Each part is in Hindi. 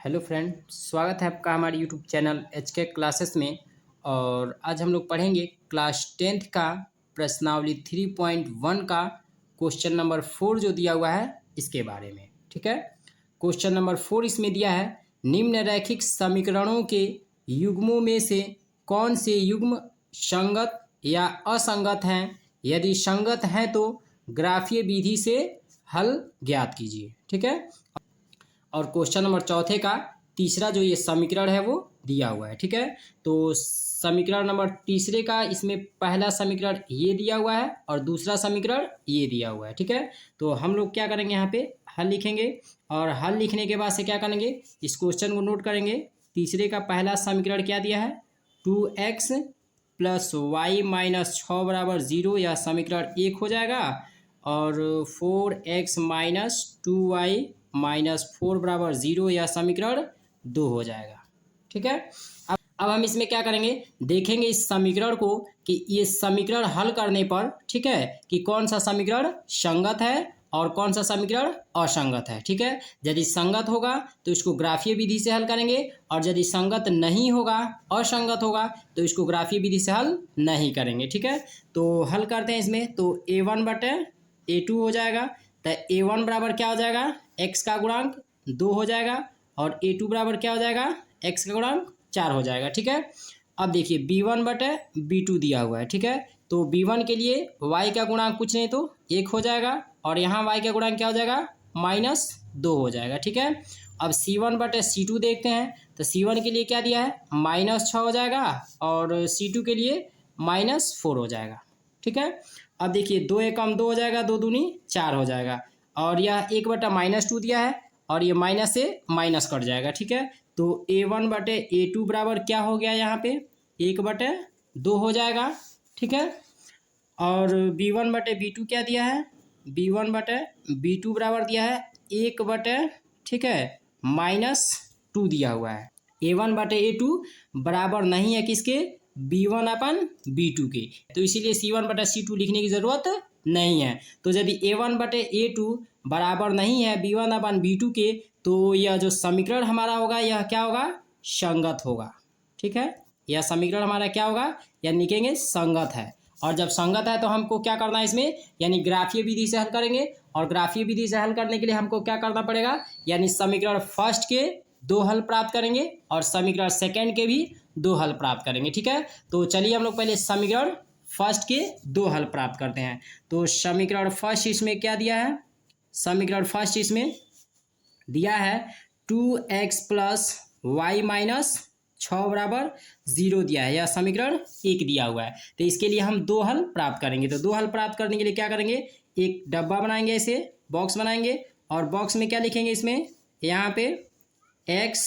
हेलो फ्रेंड, स्वागत है आपका हमारे यूट्यूब चैनल एचके क्लासेस में। और आज हम लोग पढ़ेंगे क्लास 10th का प्रश्नावली 3.1 का क्वेश्चन नंबर 4 जो दिया हुआ है इसके बारे में। ठीक है, क्वेश्चन नंबर 4 इसमें दिया है, निम्न रैखिक समीकरणों के युग्मों में से कौन से युग्म संगत या असंगत हैं? यदि संगत हैं तो ग्राफीय विधि से हल ज्ञात कीजिए। ठीक है, और क्वेश्चन नंबर चौथे का तीसरा जो ये समीकरण है वो दिया हुआ है। ठीक है, तो समीकरण नंबर तीसरे का इसमें पहला समीकरण ये दिया हुआ है और दूसरा समीकरण ये दिया हुआ है। ठीक है, तो हम लोग क्या करेंगे, यहाँ पे हल लिखेंगे और हल लिखने के बाद से क्या करेंगे, इस क्वेश्चन को नोट करेंगे। तीसरे का पहला समीकरण क्या दिया है, 2x प्लस वाई माइनस 6 बराबर 0, यह समीकरण 1 हो जाएगा। और 4x माइनस 2y माइनस 4 बराबर 0, यह समीकरण 2 हो जाएगा। ठीक है, अब हम इसमें क्या करेंगे, देखेंगे इस समीकरण को कि ये समीकरण हल करने पर, ठीक है, कि कौन सा समीकरण संगत है और कौन सा समीकरण असंगत है। ठीक है, यदि संगत होगा तो इसको ग्राफीय विधि से हल करेंगे और यदि संगत नहीं होगा, असंगत होगा, तो इसको ग्राफीय विधि से हल नहीं करेंगे। ठीक है, तो हल करते हैं इसमें। तो a1 बटे a2 हो जाएगा। तो a1 बराबर क्या हो जाएगा, x का गुणांक 2 हो जाएगा और a2 बराबर क्या हो जाएगा, x का गुणांक 4 हो जाएगा। ठीक है, अब देखिए b1 बटे b2 दिया हुआ है। ठीक है, तो b1 के लिए y का गुणांक कुछ नहीं तो 1 हो जाएगा और यहाँ y का गुणांक क्या हो जाएगा, -2 हो जाएगा। ठीक है, अब c1 बटे c2 देखते हैं। तो c1 के लिए क्या दिया है, -6 हो जाएगा और c2 के लिए -4 हो जाएगा। ठीक है, अब देखिए 2 एकम 2 हो जाएगा, 2 दूनी 4 हो जाएगा और यह 1 बटा -2 दिया है और ये माइनस से माइनस कट जाएगा। ठीक है, तो a1 बटे a2 बराबर क्या हो गया, यहाँ पे 1 बटे 2 हो जाएगा। ठीक है, और b1 बटे b2 क्या दिया है, b1 बटे b2 बराबर दिया है 1 बटे, ठीक है, -2 दिया हुआ है। a1 बटे a2 बराबर नहीं है किसके, b1 अपन b2 के, तो इसीलिए c1 बटा c2 लिखने की ज़रूरत नहीं है। तो यदि a1 बटे a2 बराबर नहीं है b1 अपन b2 के, तो यह जो समीकरण हमारा होगा यह क्या होगा, संगत होगा। ठीक है, यह समीकरण हमारा क्या होगा, यह लिखेंगे संगत है। और जब संगत है तो हमको क्या करना है इसमें, यानी ग्राफीय विधि से हल करेंगे। और ग्राफीय विधि से हल करने के लिए हमको क्या करना पड़ेगा, यानी समीकरण फर्स्ट के 2 हल प्राप्त करेंगे और समीकरण सेकंड के भी 2 हल प्राप्त करेंगे। ठीक है, तो चलिए हम लोग पहले समीकरण फर्स्ट के 2 हल प्राप्त करते हैं। तो समीकरण फर्स्ट इसमें क्या दिया है, समीकरण फर्स्ट इसमें दिया है 2x प्लस वाई माइनस 6 बराबर 0 दिया है, यह समीकरण 1 दिया हुआ है। तो इसके लिए हम 2 हल प्राप्त करेंगे। तो 2 हल प्राप्त करने के लिए क्या करेंगे, एक डब्बा बनाएंगे, ऐसे बॉक्स बनाएंगे और बॉक्स में क्या लिखेंगे, इसमें यहाँ पे x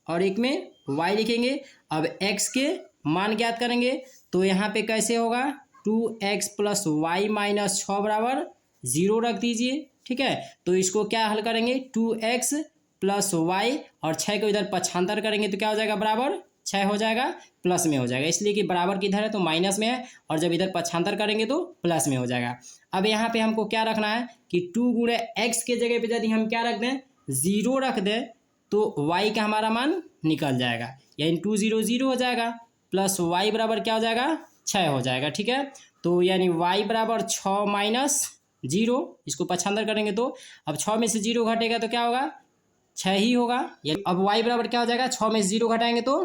और एक में y लिखेंगे। अब x के मान ज्ञात करेंगे तो यहाँ पे कैसे होगा, 2x प्लस वाई माइनस 6 बराबर 0 रख दीजिए। ठीक है, तो इसको क्या हल करेंगे, 2x प्लस वाई और 6 को इधर पक्षांतर करेंगे तो क्या हो जाएगा, बराबर 6 हो जाएगा, प्लस में हो जाएगा, इसलिए कि बराबर किधर है तो माइनस में है और जब इधर पक्षांतर करेंगे तो प्लस में हो जाएगा। अब यहाँ पे हमको क्या रखना है कि 2 गुणे x के जगह पे यदि हम क्या रख दें, 0 रख दें तो y का हमारा मान निकल जाएगा, यानी 2 0 0 हो जाएगा प्लस y बराबर क्या हो जाएगा, 6 हो जाएगा। ठीक है, तो यानी y बराबर 6 माइनस 0, इसको पक्षांतर करेंगे तो अब 6 में से 0 घटेगा तो क्या होगा, 6 ही होगा। अब y बराबर क्या हो जाएगा, 6 में से 0 घटाएंगे तो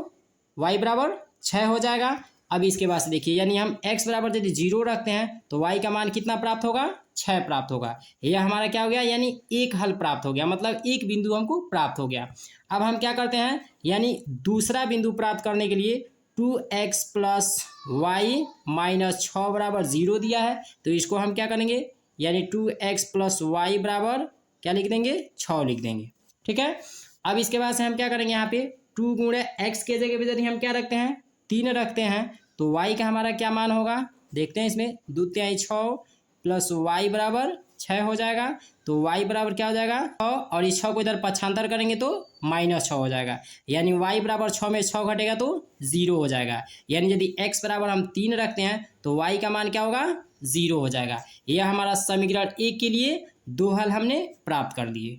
y बराबर 6 हो जाएगा। अब इसके बाद से देखिए, यानी हम x बराबर यदि 0 रखते हैं तो y का मान कितना प्राप्त होगा, 6 प्राप्त होगा। यह हमारा क्या हो गया, यानी एक हल प्राप्त हो गया, मतलब एक बिंदु हमको प्राप्त हो गया। अब हम क्या करते हैं, यानी दूसरा बिंदु प्राप्त करने के लिए 2x प्लस वाई माइनस 6 बराबर 0 दिया है, तो इसको हम क्या करेंगे, यानी 2x प्लस वाई बराबर क्या लिख देंगे, 6 लिख देंगे। ठीक है, अब इसके बाद से हम क्या करेंगे, यहाँ पे 2 गुणे x के जगह पे यदि हम क्या रखते हैं, 3 रखते हैं तो y का हमारा क्या मान होगा, देखते हैं इसमें 2 तिहाई 6 प्लस y बराबर 6 हो जाएगा। तो y बराबर क्या हो जाएगा, 6 और इस 6 को इधर पक्षांतर करेंगे तो -6 हो जाएगा, यानी y बराबर 6 में 6 घटेगा तो 0 हो जाएगा। यानी यदि x बराबर हम 3 रखते हैं तो y का मान क्या होगा, 0 हो जाएगा। यह हमारा समीकरण 1 के लिए 2 हल हमने प्राप्त कर लिए।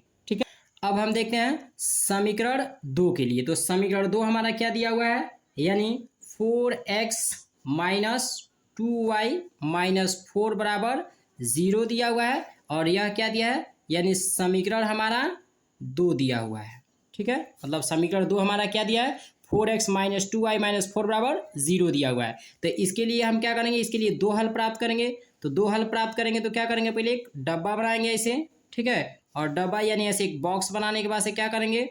अब हम देखते हैं समीकरण 2 के लिए। तो समीकरण 2 हमारा क्या दिया हुआ है, यानी 4x माइनस 2y माइनस 4 बराबर 0 दिया हुआ है। और यह क्या दिया है, यानी समीकरण हमारा 2 दिया हुआ है। ठीक है, मतलब समीकरण 2 हमारा क्या दिया है, 4x माइनस 2y माइनस 4 बराबर 0 दिया हुआ है। तो इसके लिए हम क्या करेंगे, इसके लिए दो हल प्राप्त करेंगे। तो दो हल प्राप्त करेंगे तो क्या करेंगे, पहले एक डब्बा बनाएंगे ऐसे। ठीक है, और डब्बा यानी ऐसे एक बॉक्स बनाने के बाद से क्या करेंगे,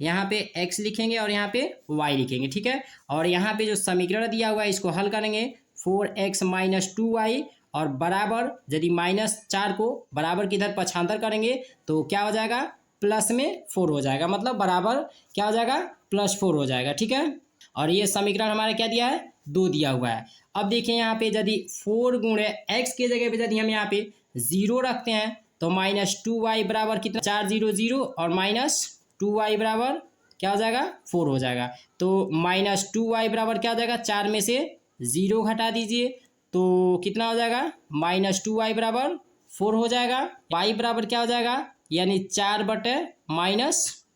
यहाँ पे x लिखेंगे और यहाँ पे y लिखेंगे। ठीक है, और यहाँ पे जो समीकरण दिया हुआ है इसको हल करेंगे, 4x माइनस 2y और बराबर, यदि -4 को बराबर की इधर पक्षांतर करेंगे तो क्या हो जाएगा, प्लस में 4 हो जाएगा, मतलब बराबर क्या हो जाएगा, +4 हो जाएगा। ठीक है, और ये समीकरण हमारा क्या दिया है, 2 दिया हुआ है। अब देखिए यहाँ पे यदि 4 गुणे x के जगह पे यदि हम यहाँ पे 0 रखते हैं तो -2y बराबर कितना, 4 0 0 और -2y बराबर क्या हो जाएगा, 4 हो जाएगा। तो -2y बराबर क्या हो जाएगा, 4 में से 0 घटा दीजिए तो कितना हो जाएगा, -2y बराबर 4 हो जाएगा। y बराबर क्या हो जाएगा, यानी 4/-2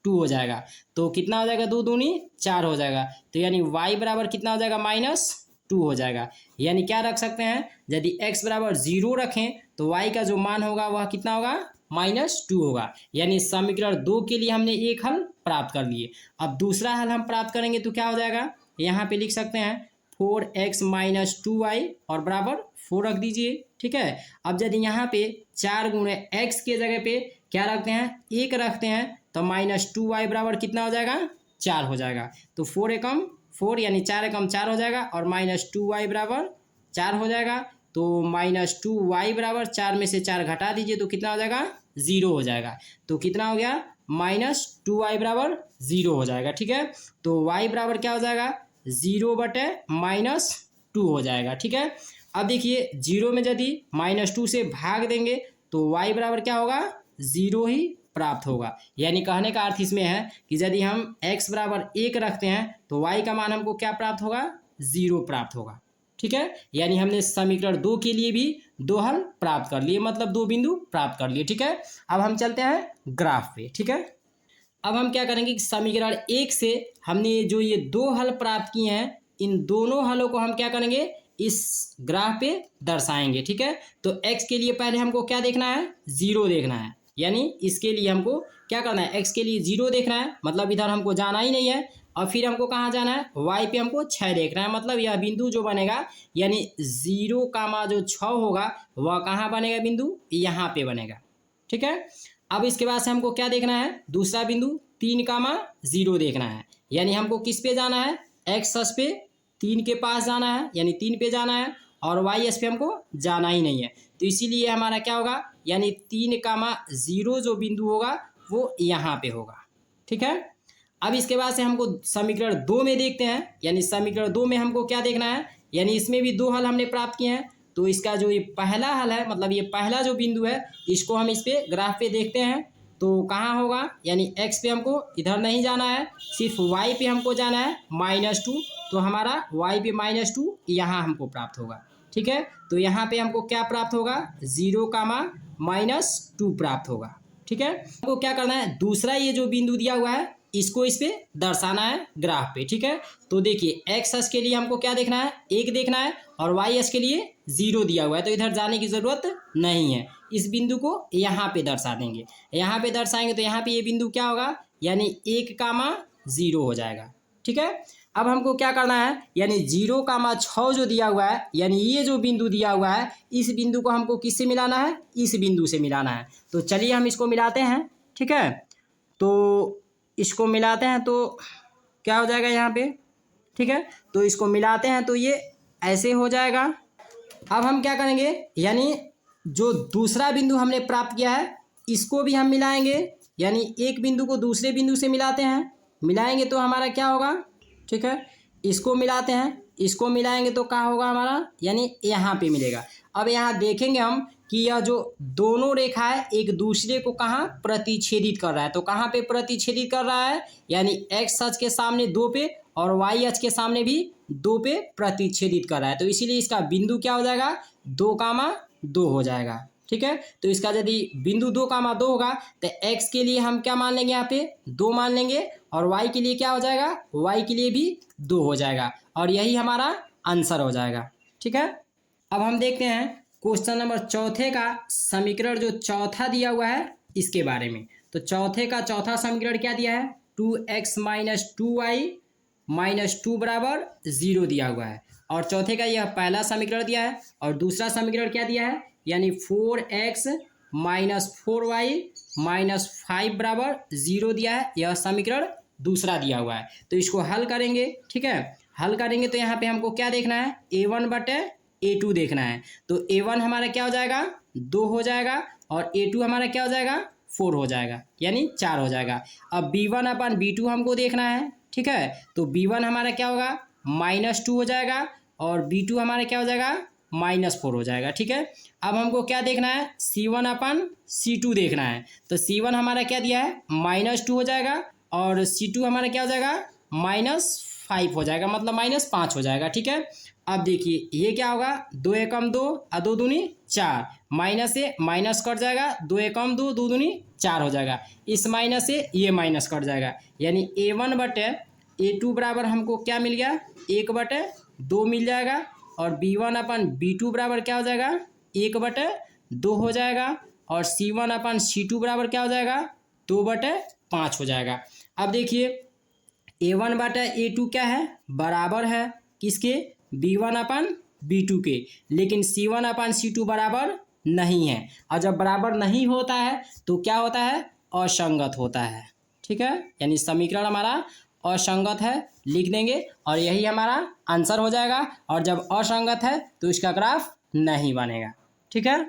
हो जाएगा। तो कितना हो जाएगा, 2 दूनी 4 हो जाएगा। तो यानी y बराबर कितना हो जाएगा, -2 हो जाएगा। यानी क्या रख सकते हैं, यदि x बराबर 0 रखें तो y का जो मान होगा वह कितना होगा, -2 होगा। यानी समीकरण 2 के लिए हमने एक हल प्राप्त कर लिए। अब दूसरा हल हम प्राप्त करेंगे तो क्या हो जाएगा, यहाँ पे लिख सकते हैं 4x माइनस 2y और बराबर 4 रख दीजिए। ठीक है, अब यदि यहाँ पे 4 गुणे x के जगह पे क्या रखते हैं, 1 रखते हैं तो -2y बराबर कितना हो जाएगा, 4 हो जाएगा। तो 4 एकम 4 यानी 4 एकम 4 हो जाएगा और -2y बराबर 4 हो जाएगा। तो -2y बराबर 4 में से 4 घटा दीजिए तो कितना हो जाएगा, 0 हो जाएगा। तो कितना हो गया, -2y बराबर 0 हो जाएगा। ठीक है, तो y बराबर क्या हो जाएगा, 0/-2 हो जाएगा। ठीक है, अब देखिए 0 में यदि -2 से भाग देंगे तो y बराबर क्या होगा, 0 ही प्राप्त होगा। यानी कहने का अर्थ इसमें है कि यदि हम x बराबर 1 रखते हैं तो y का मान हमको क्या प्राप्त होगा, 0 प्राप्त होगा। ठीक है, यानी हमने समीकरण 2 के लिए भी दो हल प्राप्त कर लिए, मतलब 2 बिंदु प्राप्त कर लिए। ठीक है, अब हम चलते हैं ग्राफ पे। ठीक है, अब हम क्या करेंगे कि समीकरण 1 से हमने जो ये दो हल प्राप्त किए हैं, इन दोनों हलों को हम क्या करेंगे, इस ग्राफ पे दर्शाएंगे। ठीक है, तो x के लिए पहले हमको क्या देखना है, 0 देखना है। यानी इसके लिए हमको क्या करना है, x के लिए 0 देखना है, मतलब इधर हमको जाना ही नहीं है। और फिर हमको कहाँ जाना है, y पे हमको 6 देखना है, मतलब यह बिंदु जो बनेगा, यानी 0, जो 6 होगा वह कहाँ बनेगा, बिंदु यहाँ पे बनेगा। ठीक है, अब इसके बाद से हमको क्या देखना है, दूसरा बिंदु 3, 0 देखना है। यानी हमको किस पे जाना है, x अक्ष पे 3 के पास जाना है, यानी 3 पे जाना है, और y अक्ष पे हमको जाना ही नहीं है। तो इसीलिए हमारा क्या होगा, यानी 3, 0 जो बिंदु होगा वो यहाँ पे होगा। ठीक है, अब इसके बाद से हमको समीकरण 2 में देखते हैं। यानी समीकरण 2 में हमको क्या देखना है, यानी इसमें भी दो हल हमने प्राप्त किए हैं। तो इसका जो ये पहला हल है, मतलब ये पहला जो बिंदु है, इसको हम इस पे ग्राफ पे देखते हैं तो कहाँ होगा, यानी x पे हमको इधर नहीं जाना है, सिर्फ y पे हमको जाना है, -2। तो हमारा y पे -2 यहाँ हमको प्राप्त होगा। ठीक है, तो यहाँ पे हमको क्या प्राप्त होगा, 0, -2 प्राप्त होगा। ठीक है, हमको क्या करना है, दूसरा ये जो बिंदु दिया हुआ है इसको इस पे दर्शाना है ग्राफ पे। ठीक है, तो देखिए x अक्ष के लिए हमको क्या देखना है, 1 देखना है, और y अक्ष के लिए 0 दिया हुआ है, तो इधर जाने की ज़रूरत नहीं है। इस बिंदु को यहाँ पे दर्शा देंगे, यहाँ पे दर्शाएंगे तो यहाँ पे ये बिंदु क्या होगा, यानी 1, 0 हो जाएगा। ठीक है, अब हमको क्या करना है, यानी 0, 6 जो दिया हुआ है, यानी ये जो बिंदु दिया हुआ है, इस बिंदु को हमको किससे मिलाना है, इस बिंदु से मिलाना है। तो चलिए हम इसको मिलाते हैं। ठीक है, तो इसको मिलाते हैं तो क्या हो जाएगा यहाँ पे। ठीक है, तो इसको मिलाते हैं तो ये ऐसे हो जाएगा। अब हम क्या करेंगे, यानी जो दूसरा बिंदु हमने प्राप्त किया है इसको भी हम मिलाएंगे। यानी एक बिंदु को दूसरे बिंदु से मिलाते हैं, मिलाएंगे तो हमारा क्या होगा। ठीक है, इसको मिलाते हैं, इसको मिलाएंगे तो क्या होगा हमारा, यानी यहाँ पे मिलेगा। अब यहाँ देखेंगे हम कि यह जो दोनों रेखा है एक दूसरे को कहाँ प्रतिच्छेदित कर रहा है। तो कहाँ पे प्रतिच्छेदित कर रहा है, यानी x अक्ष के सामने 2 पे और y अक्ष के सामने भी 2 पे प्रतिच्छेदित कर रहा है। तो इसीलिए इसका बिंदु क्या हो जाएगा, 2, 2 हो जाएगा। ठीक है। तो इसका यदि बिंदु 2, 2 होगा तो x के लिए हम क्या मान लेंगे, यहाँ पे 2 मान लेंगे, और y के लिए क्या हो जाएगा, y के लिए भी 2 हो जाएगा, और यही हमारा आंसर हो जाएगा। ठीक है। अब हम देखते हैं क्वेश्चन नंबर चौथे का समीकरण जो चौथा दिया हुआ है इसके बारे में। तो चौथे का चौथा समीकरण क्या दिया है, 2x - 2y - 2 बराबर 0 दिया हुआ है, और चौथे का यह पहला समीकरण दिया है, और दूसरा समीकरण क्या दिया है, यानी 4x - 4y - 5 बराबर 0 दिया है, यह समीकरण दूसरा दिया हुआ है। तो इसको हल करेंगे। ठीक है, हल करेंगे तो यहाँ पे हमको क्या देखना है, a1/a2 देखना है। तो a1 हमारा क्या हो जाएगा, 2 हो जाएगा, और a2 हमारा क्या हो जाएगा, 4 हो जाएगा, यानी 4 हो जाएगा। अब b1/b2 हमको देखना है। ठीक है, तो b1 हमारा क्या होगा, -2 हो जाएगा, और b2 हमारा क्या हो जाएगा, -4 हो जाएगा। ठीक है, अब हमको क्या देखना है, c1/c2 देखना है। तो c1 हमारा क्या दिया है, -2 हो जाएगा, और c2 हमारा क्या हो जाएगा, -5 हो जाएगा, मतलब -5 हो जाएगा। ठीक है, अब देखिए ये क्या होगा, 2 एकम 2 और 2 दूनी 4, माइनस से माइनस कट जाएगा, 2 एकम 2 2 दूनी 4 हो जाएगा, इस माइनस से ये माइनस कट जाएगा, यानी a1/a2 बराबर हमको क्या मिल गया, 1/2 मिल जाएगा, और b1/b2 बराबर क्या हो जाएगा, 1/2 हो जाएगा, और c1/c2 बराबर क्या हो जाएगा, 2/5 हो जाएगा। अब देखिए a1/a2 क्या है, बराबर है किसके, b1/b2 के, लेकिन c1/c2 बराबर नहीं है, और जब बराबर नहीं होता है तो क्या होता है, असंगत होता है। ठीक है, यानी समीकरण हमारा असंगत है, लिख देंगे, और यही हमारा आंसर हो जाएगा, और जब असंगत है तो इसका ग्राफ नहीं बनेगा। ठीक है।